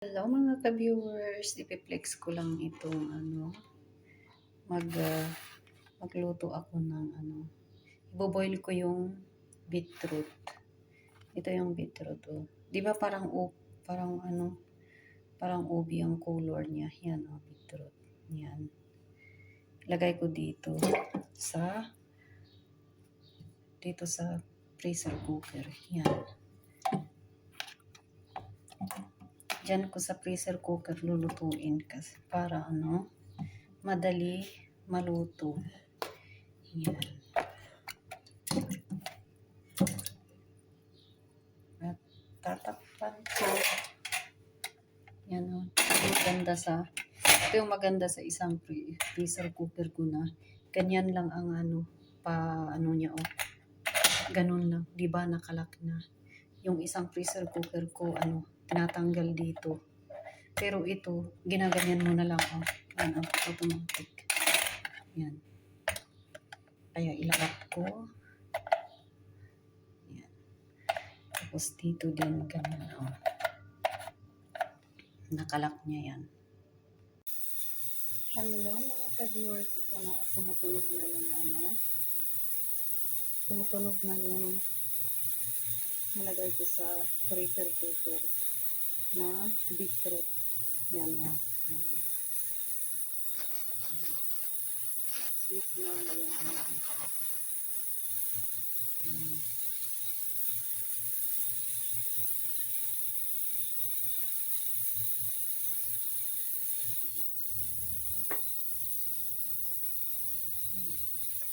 Hello mga ka-viewers, ipiplex ko lang itong mag ah, magluto ako ng iboboil ko yung beetroot. Ito yung beetroot, oh. 'Di ba parang ubi ang color niya. Yan, oh, beetroot. Yan. Ilagay ko dito sa pressure cooker. Yan. Diyan ko sa pressure cooker lulutuin kasi para madali maluto. Yan. At tatakpan ko. Yan, o. Ito yung maganda sa isang pressure cooker ko na. Ganyan lang ang niya, o. Ganun lang. Diba nakalak na. Yung isang pressure cooker ko, tinatanggal dito. Pero ito, ginaganyan mo na lang, o. Yan, o. Automatic. Yan. Kaya ilakap ko. Yan. Tapos dito din, ganyan, o. Nakalak niya yan. Hello mga ka-viewers, ito na tumutunog na yung nalagay ko sa pressure cooker na beetroot. Yan, o. Yan. Sweet na yan.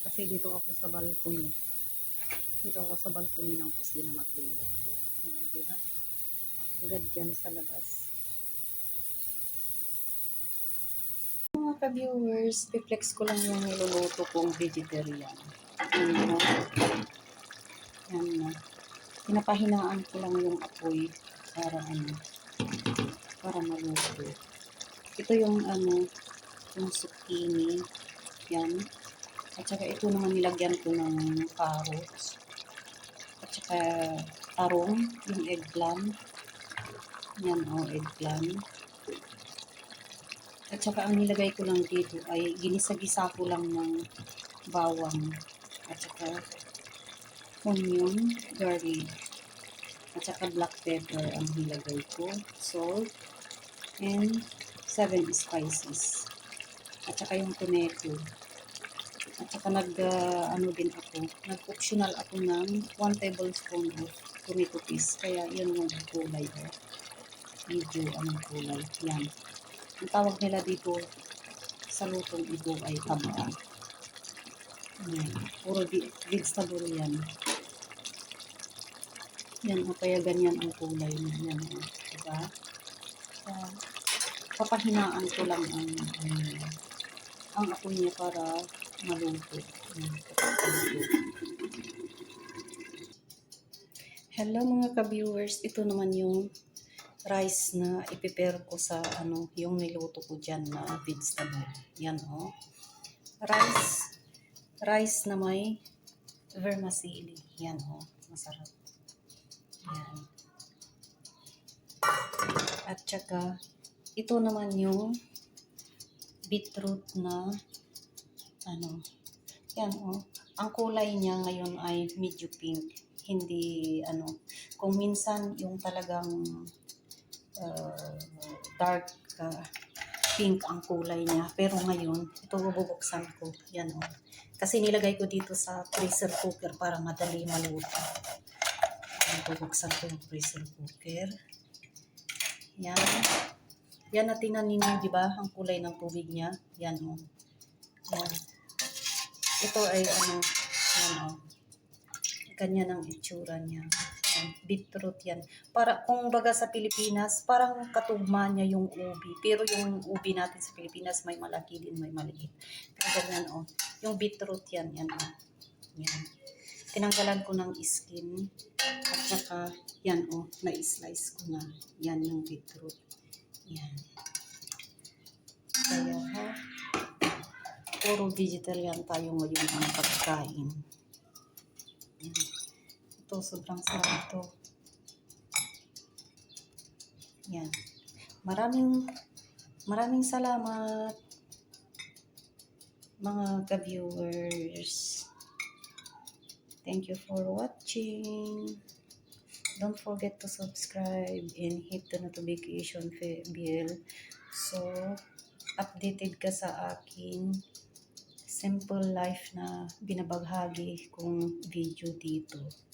Kasi dito ako sa balcony. Ng kusina magluluto. Ayan, diba? Agad dyan sa labas. Mga ka-viewers, piplex ko lang yung niluluto kong vegetarian. Yan na. Pinapahinaan ko lang yung apoy para maluto. Ito yung yung zucchini. Yan. At saka ito naman nilagyan ko ng carrots. At saka tarong, yung eggplant. Yan, o, eggplant. At saka ang nilagay ko lang dito ay ginisa-gisa ko lang ng bawang. At saka onion, garlic. At saka black pepper ang nilagay ko. Salt. And 7 spices. At saka yung tomato. At saka nag-optional ako ng 1 tablespoon of tomato paste. Kaya yun yung kulay ko. Medyo kulay. Yan. Ang tawag nila dito sa lutong ito ay taba. Yan. Puro vegetable yan. Yan. Kaya ganyan ang kulay niya. Yan. Diba? Papahinaan ko lang ang apoy niya para maluto. Hello mga ka-viewers, ito naman yung rice na i-prepare ko sa yung niluto ko dyan na vegetable. Yan, o. Rice na may vermicelli. Yan, o. Masarap. Yan. At saka ito naman yung beetroot na yan, o. Ang kulay niya ngayon ay medyo pink. Hindi kung minsan yung talagang dark pink ang kulay niya. Pero ngayon, ito bubuksan ko. Yan, o. Kasi nilagay ko dito sa pressure cooker para madali maluto. Bubuksan ko yung pressure cooker. Yan. Yan na tingnan ninyo, di ba? Ang kulay ng tubig niya. Yan, o. Yan. Ito ay yan, o. Ganyan ang itsura niya. Yan. Beetroot yan. Para, kung baga sa Pilipinas, parang katugma niya yung ubi. Pero yung ubi natin sa Pilipinas, may malaki din, may maliit. Pero ganyan, o. Yung beetroot yan, yan, o. Yan. Tinanggalan ko ng skin. At saka, yan, o. Na-slice ko na. Yan yung beetroot. Yan. Kaya, puro vegetarian tayo ngayon ang pagkain. Yan. Ito, sobrang sarap ito. Yan. Maraming salamat mga ka-viewers. Thank you for watching. Don't forget to subscribe and hit the notification bell. So, updated ka sa aking simple life na binabaghagi kong video dito.